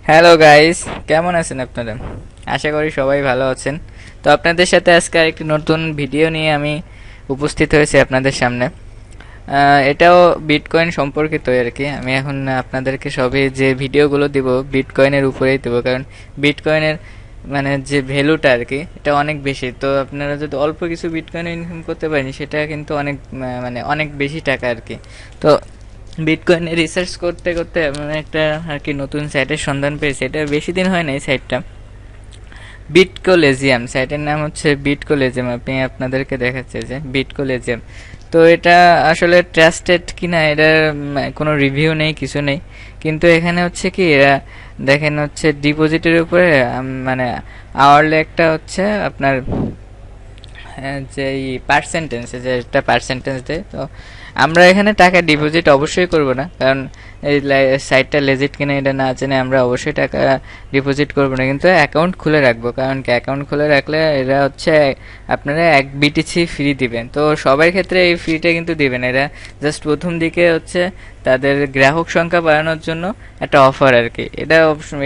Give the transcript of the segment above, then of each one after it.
Hello guys, কেমন আছেন আপনারা? আশা করি সবাই ভালো আছেন। তো আপনাদের সাথে আজকে আরেকটি নতুন ভিডিও নিয়ে আমি উপস্থিত হয়েছি আপনাদের সামনে। এটাও বিটকয়েন সম্পর্কিতই আর কি। আমি এখন আপনাদেরকে সবই যে ভিডিওগুলো দিব বিটকয়েনের উপরেই দেবো, কারণ বিটকয়েনের মানে যে ভ্যালুটা আর কি এটা অনেক বেশি। তো আপনারা যদি অল্প কিছু বিটকয়েন ইনকাম করতে পারেন সেটা কিন্তু অনেক মানে অনেক বেশি টাকা আর কি। তো বিটকয়েনে রিসার্চ করতে করতে আমি একটা আর কি নতুন সাইটের সন্ধান পেয়েছি। এটা বেশি দিন হয় না এই সাইটটা। বিটকোলেজিয়াম সাইটের নাম হচ্ছে বিটকোলেজিয়াম। আপনি আপনাদেরকে দেখাচ্ছে যে বিটকোলেজিয়াম। তো এটা আসলে ট্রাস্টেড কিনা এটার কোনো রিভিউ নেই, কিছু নেই। কিন্তু এখানে হচ্ছে কি এরা দেখেন হচ্ছে ডিপোজিটের উপরে মানে আওয়ারলি একটা হচ্ছে আপনার যে পার্সেন্টেজ, যে একটা পার্সেন্টেজ দেয়। তো আমরা এখানে টাকা ডিপোজিট অবশ্যই করব না, কারণ এই সাইটটা লেজিট কিনা এটা না জেনে আমরা অবশ্যই টাকা ডিপোজিট করব না, কিন্তু অ্যাকাউন্ট খুলে রাখবো। কারণ কি অ্যাকাউন্ট খুলে রাখলে এরা হচ্ছে আপনারা 1 BTC ফ্রি দিবেন। তো সবার ক্ষেত্রে এই ফ্রিটা কিন্তু দিবেন এরা, জাস্ট প্রথম দিকে হচ্ছে তাদের গ্রাহক সংখ্যা বাড়ানোর জন্য একটা অফার আর কি।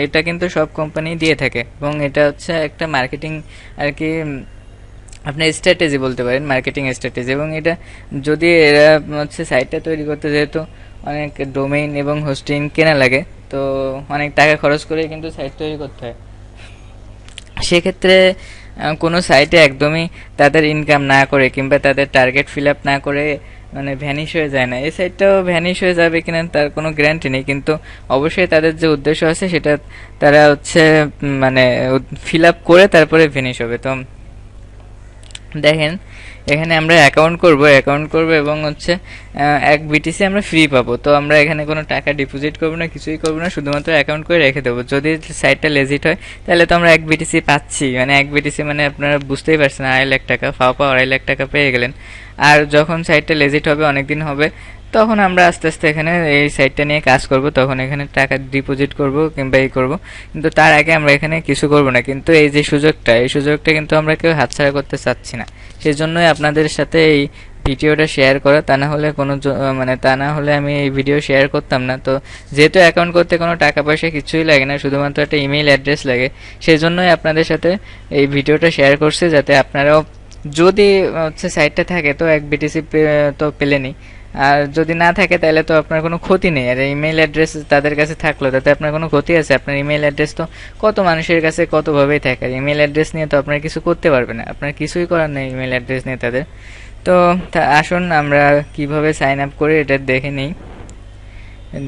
এটা কিন্তু সব কোম্পানি দিয়ে থাকে, এবং এটা হচ্ছে একটা মার্কেটিং আর কি, আপনার স্ট্র্যাটেজি বলতে পারেন, মার্কেটিং স্ট্র্যাটেজি। এবং এটা যদি এরা হচ্ছে সাইটটা তৈরি করতে যেহেতু অনেক ডোমেইন এবং হোস্টিং কেনা লাগে, তো অনেক টাকা খরচ করে কিন্তু সাইট তৈরি করতে হয়। সেক্ষেত্রে কোনো সাইটে একদমই তাদের ইনকাম না করে কিংবা তাদের টার্গেট ফিল আপ না করে মানে ভ্যানিশ হয়ে যায় না। এই সাইটটাও ভ্যানিশ হয়ে যাবে কিনা তার কোনো গ্যারান্টি নেই, কিন্তু অবশ্যই তাদের যে উদ্দেশ্য আছে সেটা তারা হচ্ছে মানে ফিল আপ করে তারপরে ভ্যানিশ হবে। তো দেখেন এখানে আমরা অ্যাকাউন্ট করব এবং হচ্ছে 1 BTC আমরা ফ্রি পাবো। তো আমরা এখানে কোনো টাকা ডিপোজিট করবো না, কিছুই করবো না, শুধুমাত্র অ্যাকাউন্ট করে রেখে দেবো। যদি সাইটটা লেজিট হয় তাহলে তো আমরা 1 BTC পাচ্ছি। মানে 1 BTC মানে আপনারা বুঝতেই পারছেন, 2.5 লাখ টাকা, ফাওপা 2.5 লাখ টাকা পেয়ে গেলেন। আর যখন সাইটটা লেজিট হবে, অনেকদিন হবে, তখন আমরা আস্তে আস্তে এখানে এই সাইটটা নিয়ে কাজ করব, তখন এখানে টাকা ডিপোজিট করব কিংবা এই করব। কিন্তু তার আগে আমরা এখানে কিছু করব না। কিন্তু এই যে সুযোগটা, এই সুযোগটা কিন্তু আমরা কেউ হাতছাড়া করতে চাচ্ছি না। সেই জন্যই আপনাদের সাথে এই ভিডিওটা শেয়ার করা। তা না হলে মানে তা না হলে আমি এই ভিডিও শেয়ার করতাম না। তো যেহেতু অ্যাকাউন্ট করতে কোনো টাকা পয়সা কিছুই লাগে না, শুধুমাত্র একটা ইমেইল অ্যাড্রেস লাগে, সেই জন্যই আপনাদের সাথে এই ভিডিওটা শেয়ার করছি, যাতে আপনারাও যদি হচ্ছে সাইটটা থাকে তো 1 BTC তো পেলেনই। আর যদি না থাকে তাহলে তো আপনার কোনো ক্ষতি নেই। আর ইমেল অ্যাড্রেস তাদের কাছে থাকলো তাতে আপনার কোনো ক্ষতি আছে? আপনার ইমেল অ্যাড্রেস তো কত মানুষের কাছে কতভাবেই থাকে। আর ইমেল অ্যাড্রেস নিয়ে তো আপনার কিছু করতে পারবে না, আপনার কিছুই করার নেই ইমেল অ্যাড্রেস নিয়ে তাদের। তো আসুন আমরা কিভাবে সাইন আপ করি এটা দেখে নিই।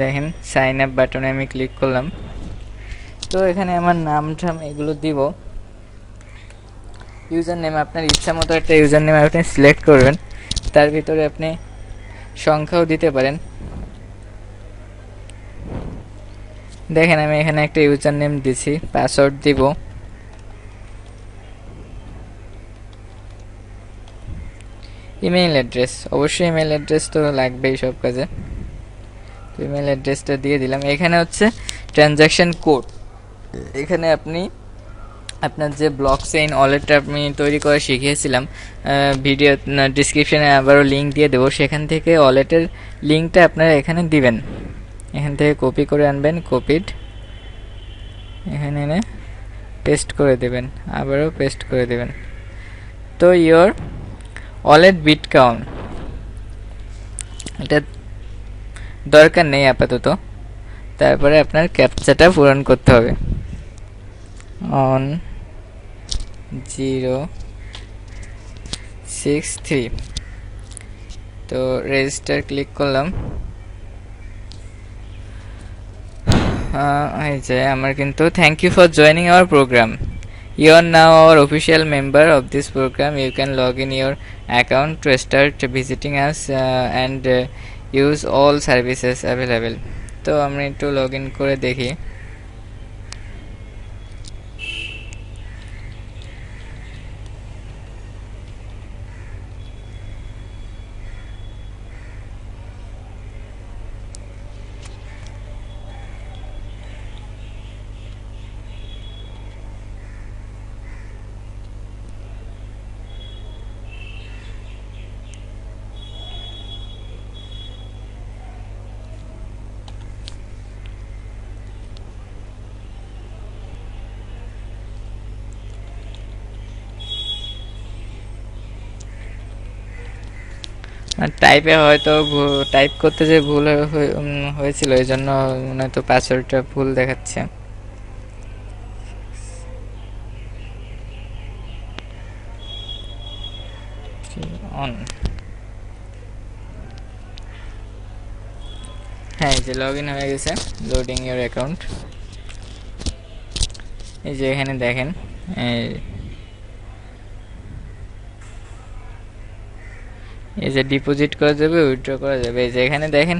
দেখেন সাইন আপ বাটনে আমি ক্লিক করলাম। তো এখানে আমার নাম ঠাম এগুলো দিব। ইউজার নেম আপনার ইচ্ছা মতো একটা ইউজার নেম আপনি সিলেক্ট করবেন, তার ভিতরে আপনি সংখ্যাও দিতে পারেন। দেখেন আমি এখানে একটা ইউজার নেম দিছি, পাসওয়ার্ড দিব। ইমেইল অ্যাড্রেস, অবশ্যই ইমেইল অ্যাড্রেস তো লাগবেই সব কাজে। তো ইমেইল অ্যাড্রেসটা দিয়ে দিলাম। এখানে হচ্ছে ট্রানজ্যাকশন কোড, এখানে আপনি আপনার যে ব্লক চেইন ওয়ালেটটা আমি তৈরি করা শিখিয়েছিলাম, ভিডিও ডিসক্রিপশনে আবারও লিঙ্ক দিয়ে দেবো, সেখান থেকে ওয়ালেটের লিঙ্কটা আপনারা এখানে দিবেন। এখান থেকে কপি করে আনবেন, কপিড এখানে এনে পেস্ট করে দেবেন, আবারও পেস্ট করে দেবেন। তো ইয়োর ওয়ালেট বিট কাউন্ট এটা দরকার নেই আপাতত। তারপরে আপনার ক্যাপচাটা পূরণ করতে হবে, 1063। তো রেজিস্টার ক্লিক করলাম। এই যে আমার কিন্তু thank you for joining our program, you are now our official member of this program, you can log in your account to start visiting us and use all services available. তো আমি একটু log in করে দেখি। টাইপে হয়তো type করতে যে ভুল হয়েছিল, এই জন্য মনে হয় তো পাসওয়ার্ডটা ভুল দেখাচ্ছে। অন, হ্যাঁ এই যে লগ ইন হয়ে গেছে, লোডিং ইউর অ্যাকাউন্ট। এই যে এখানে দেখেন এই যে ডিপোজিট করা যাবে, উইথড্র করা যাবে। এই যে এখানে দেখেন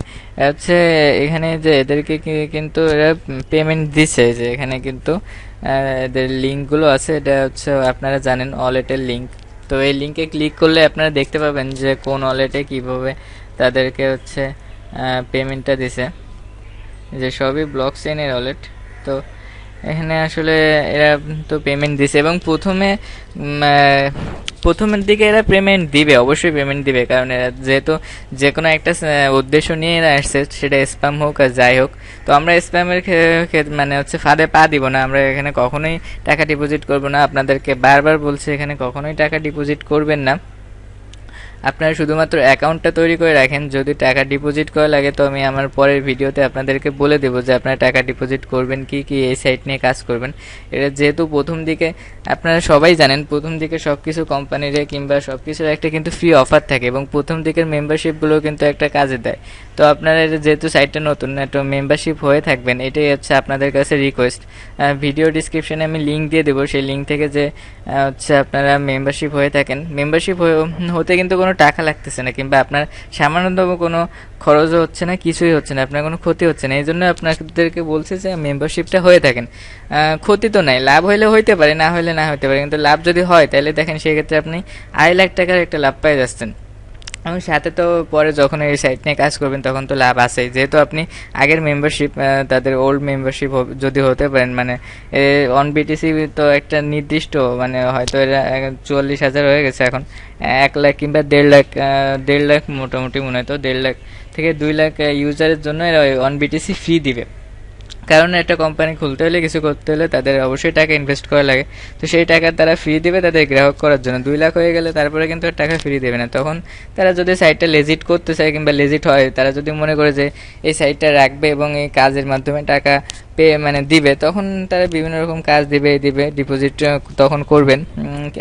হচ্ছে এখানে যে এদেরকে কিন্তু এরা পেমেন্ট দিচ্ছে, যে এখানে কিন্তু এদের লিঙ্কগুলো আছে, এটা হচ্ছে আপনারা জানেন ওয়ালেটের লিঙ্ক। তো এই লিঙ্কে ক্লিক করলে আপনারা দেখতে পাবেন যে কোন ওয়ালেটে কীভাবে তাদেরকে হচ্ছে পেমেন্টটা দিছে, যে সবই ব্লক চেইনের ওয়ালেট। তো এখানে আসলে এরা তো পেমেন্ট দিছে, এবং প্রথমের দিকে এরা পেমেন্ট দিবে, অবশ্যই পেমেন্ট দিবে, কারণ এরা যেহেতু যে কোনো একটা উদ্দেশ্য নিয়ে এরা আসছে, সেটা স্প্যাম হোক আর যাই হোক। তো আমরা স্প্যামের মানে হচ্ছে ফাঁদে পা দিব না, আমরা এখানে কখনোই টাকা ডিপোজিট করব না। আপনাদেরকে বারবার বলছি এখানে কখনোই টাকা ডিপোজিট করবেন না। আপনারা শুধুমাত্র অ্যাকাউন্টটা তৈরি করে রাখেন, যদি টাকা ডিপোজিট করা লাগে তো আমি আমার পরের ভিডিওতে আপনাদেরকে বলে দেবো যে আপনারা টাকা ডিপোজিট করবেন কি কি এই সাইট নিয়ে কাজ করবেন। এটা যেহেতু প্রথম দিকে আপনারা সবাই জানেন, প্রথম দিকে সব কিছু কোম্পানির কিংবা সব কিছুর একটা কিন্তু ফ্রি অফার থাকে, এবং প্রথম দিকের মেম্বারশিপগুলো কিন্তু একটা কাজে দেয়। তো আপনারা যেহেতু সাইটটা নতুন, একটা মেম্বারশিপ হয়ে থাকবেন, এটাই হচ্ছে আপনাদের কাছে রিকোয়েস্ট। ভিডিও ডিসক্রিপশনে আমি লিঙ্ক দিয়ে দেবো, সেই লিঙ্ক থেকে যে হচ্ছে আপনারা মেম্বারশিপ হয়ে থাকেন, মেম্বারশিপ হতে কিন্তু কোনো টাকা লাগতেছে না, কিংবা আপনার সামান্যতম কোনো খরচও হচ্ছে না, কিছুই হচ্ছে না, আপনার কোনো ক্ষতি হচ্ছে না। এই জন্য আপনাদেরকে বলছি যে মেম্বারশিপটা হয়ে থাকেন। ক্ষতি তো নাই, লাভ হইলে হইতে পারে, না হইলে না হইতে পারে, কিন্তু লাভ যদি হয় তাহলে দেখেন সেক্ষেত্রে আপনি 2.5 লাখ টাকার একটা লাভ পেয়ে যাচ্ছেন। এবং সাথে তো পরে যখন এই সাইট নিয়ে কাজ করবেন তখন তো লাভ আছেই, যেহেতু আপনি আগের মেম্বারশিপ, তাদের ওল্ড মেম্বারশিপ যদি হতে পারেন, মানে অন বিটিসি তো একটা নির্দিষ্ট, মানে হয়তো এরা 44,000 হয়ে গেছে এখন, 1 লাখ কিংবা 1.5 লাখ, 1.5 লাখ মোটামুটি মনে হয়, তো 1.5 লাখ থেকে 2 লাখ ইউজারের জন্য এরা অন বিটিসি ফ্রি দিবে। কারণ একটা কোম্পানি খুলতে হলে, কিছু করতে হলে তাদের অবশ্যই টাকা ইনভেস্ট করা লাগে। তো সেই টাকা তারা ফ্রি দেবে তাদের গ্রাহক করার জন্য। 2 লাখ হয়ে গেলে তারপরে কিন্তু আর টাকা ফ্রি দেবে না। তখন তারা যদি সাইটটা লেজিট করতে চায়, কিংবা লেজিট হয়, তারা যদি মনে করে যে এই সাইটটা রাখবে এবং এই কাজের মাধ্যমে টাকা মানে দিবে, তখন তারা বিভিন্ন রকম কাজ দিবে ডিপোজিট তখন করবেন।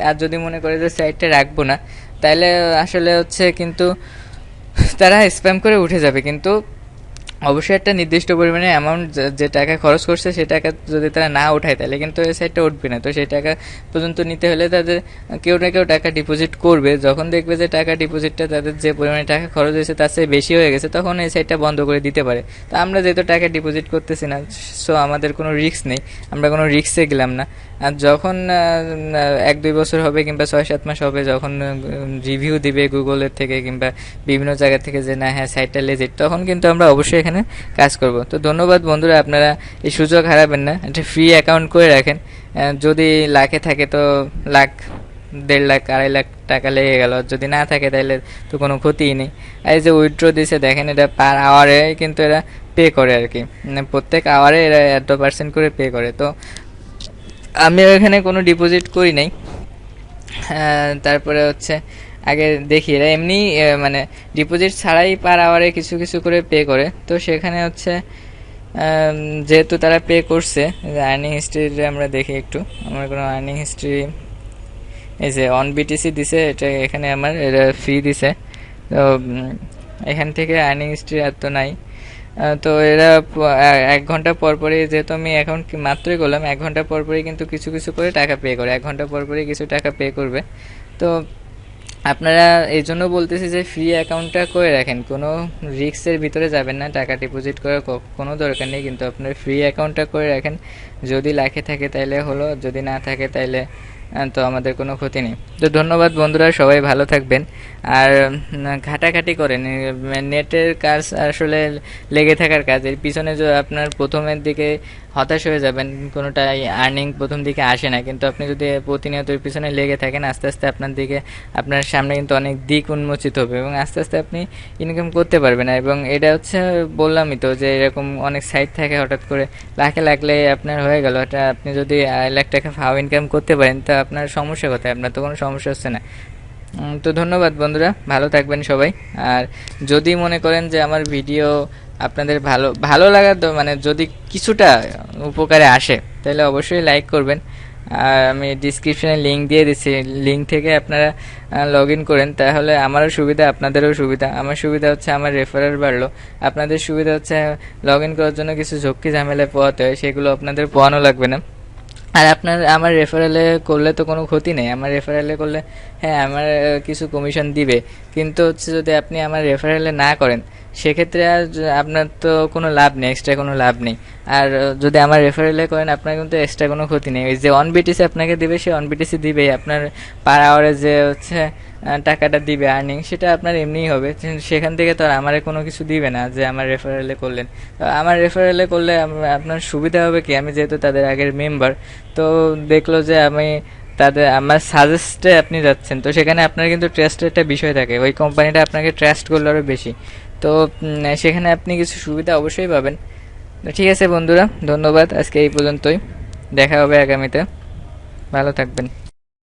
আর যদি মনে করে যে সাইটটা রাখবো না, তাহলে আসলে হচ্ছে কিন্তু তারা স্প্যাম করে উঠে যাবে। কিন্তু অবশ্যই একটা নির্দিষ্ট পরিমাণে অ্যামাউন্ট, যে টাকা খরচ করছে সে টাকা যদি তারা না উঠায় তাহলে কিন্তু এই সাইটটা উঠবে না। তো সেই টাকা পর্যন্ত নিতে হলে তাদের কেউ না কেউ টাকা ডিপোজিট করবে। যখন দেখবে যে টাকা ডিপোজিটটা তাদের যে পরিমাণে টাকা খরচ হয়েছে তার চেয়ে বেশি হয়ে গেছে, তখন এই সাইটটা বন্ধ করে দিতে পারে। তো আমরা যেহেতু টাকা ডিপোজিট করতেছি না, সো আমাদের কোনো রিস্ক নেই, আমরা কোনো রিস্কে গেলাম না। আর যখন 1-2 বছর হবে কিংবা 6-7 মাস হবে, যখন রিভিউ দিবে গুগলের থেকে কিংবা বিভিন্ন জায়গা থেকে যে না হ্যাঁ সাইটটা লেজিট, তখন কিন্তু আমরা অবশ্যই এখানে কাজ করব। তো ধন্যবাদ বন্ধুরা, আপনারা এই সুযোগ হারাবেন না, একটা ফ্রি অ্যাকাউন্ট করে রাখেন। যদি লাখে থাকে তো লাখ, 1.5 লাখ, 2.5 লাখ টাকা লেগে গেল, যদি না থাকে তাহলে তো কোনো ক্ষতিই নেই। আর এই যে উইথড্র দিছে দেখেন, এটা পার আওয়ারে কিন্তু এরা পে করে আর কি, মানে প্রত্যেক আওয়ারে এরা এত % করে পে করে। তো আমি এখানে কোনো ডিপোজিট করি নাই। তারপরে হচ্ছে আগে দেখি এরা এমনি মানে ডিপোজিট ছাড়াই পার আওয়ারে কিছু কিছু করে পে করে। তো সেখানে হচ্ছে যেহেতু তারা পে করছে, আর্নিং হিস্ট্রি আমরা দেখি একটু, আমার কোনো আর্নিং হিস্ট্রি, এই যে অন বিটিসি দিছে, এটা এখানে আমার এটা ফ্রি দিছে। তো এখান থেকে আর্নিং হিস্ট্রি এত নাই। তো এরা 1 ঘন্টা পর পরই, যেহেতু আমি এখন মাত্রই করলাম, 1 ঘন্টা পর পরই কিন্তু কিছু কিছু করে টাকা পে করে, 1 ঘন্টা পর পরই কিছু টাকা পে করবে। তো আপনারা এই জন্য বলতেছি যে ফ্রি অ্যাকাউন্টটা করে রাখেন, কোনো রিস্কের ভিতরে যাবেন না, টাকা ডিপোজিট করার কোনো দরকার নেই, কিন্তু আপনার ফ্রি অ্যাকাউন্টটা করে রাখেন। যদি লাখে থাকে তাইলে হলো, যদি না থাকে তাইলে তো আমাদের কোনো ক্ষতি নেই। তো ধন্যবাদ বন্ধুরা, সবাই ভালো থাকবেন। আর ঘাটাঘাটি করেন, নেটের কাজ আসলে লেগে থাকার কাজ, এর পিছনে যে আপনার প্রথমের দিকে হতাশ হয়ে যাবেন, কোনোটাই আর্নিং প্রথম দিকে আসে না, কিন্তু আপনি যদি প্রতিনিয়ত এর পিছনে লেগে থাকেন, আস্তে আস্তে আপনার সামনে কিন্তু অনেক দিক উন্মোচিত হবে, এবং আস্তে আস্তে আপনি ইনকাম করতে পারবেন। এবং এটা হচ্ছে বললামই তো যে এরকম অনেক সাইট থাকে, হঠাৎ করে লাখে লাগলে আপনার হয়ে গেল, এটা আপনি যদি 1 লাখ টাকা ফাও ইনকাম করতে পারেন, তা আপনার সমস্যা কোথায়? আপনার তো কোনো সমস্যা হচ্ছে না। তো ধন্যবাদ বন্ধুরা, ভালো থাকবেন সবাই। আর যদি মনে করেন যে আমার ভিডিও আপনাদের ভালো ভালো লাগার মানে যদি কিছুটা উপকারে আসে, তাহলে অবশ্যই লাইক করবেন। আর আমি ডিসক্রিপশনে লিঙ্ক দিয়ে দিচ্ছি, লিঙ্ক থেকে আপনারা লগ ইন করেন, তাহলে আমারও সুবিধা আপনাদেরও সুবিধা। আমার সুবিধা হচ্ছে আমার রেফারেল বাড়লো, আপনাদের সুবিধা হচ্ছে লগ ইন করার জন্য কিছু ঝক্কি ঝামেলায় পোহাতে হয়, সেগুলো আপনাদের পোহানো লাগবে না। আর আপনার আমার রেফারেলে করলে তো কোনো ক্ষতি নেই, আমার রেফারেলে করলে হ্যাঁ আমার কিছু কমিশন দিবে, কিন্তু হচ্ছে যদি আপনি আমার রেফারেলে না করেন সেক্ষেত্রে আর আপনার তো কোনো লাভ নেই, এক্সট্রা কোনো লাভ নেই। আর যদি আমার রেফারেলে করেন আপনার কিন্তু এক্সট্রা কোনো ক্ষতি নেই। ওই যে অন বিটিসি আপনাকে দিবে, সে অন বিটিসি দিবেই, আপনার পার আওয়ারে যে হচ্ছে টাকাটা দিবে আর্নিং, সেটা আপনার এমনিই হবে, সেখান থেকে তো আর আমার কোনো কিছু দিবে না যে আমার রেফারেলে করলেন। তো আমার রেফারেলে করলে আপনার সুবিধা হবে কি, আমি যেহেতু তাদের আগের মেম্বার, তো দেখলো যে আমি তাদের আমার সাজেস্টে আপনি যাচ্ছেন, তো সেখানে আপনার কিন্তু ট্রাস্টের একটা বিষয় থাকে, ওই কোম্পানিটা আপনাকে ট্রাস্ট করলে আরও বেশি। তো সেখানে আপনি কিছু সুবিধা অবশ্যই পাবেন। তো ঠিক আছে বন্ধুরা, ধন্যবাদ, আজকে এই পর্যন্তই, দেখা হবে আগামীতে, ভালো থাকবেন।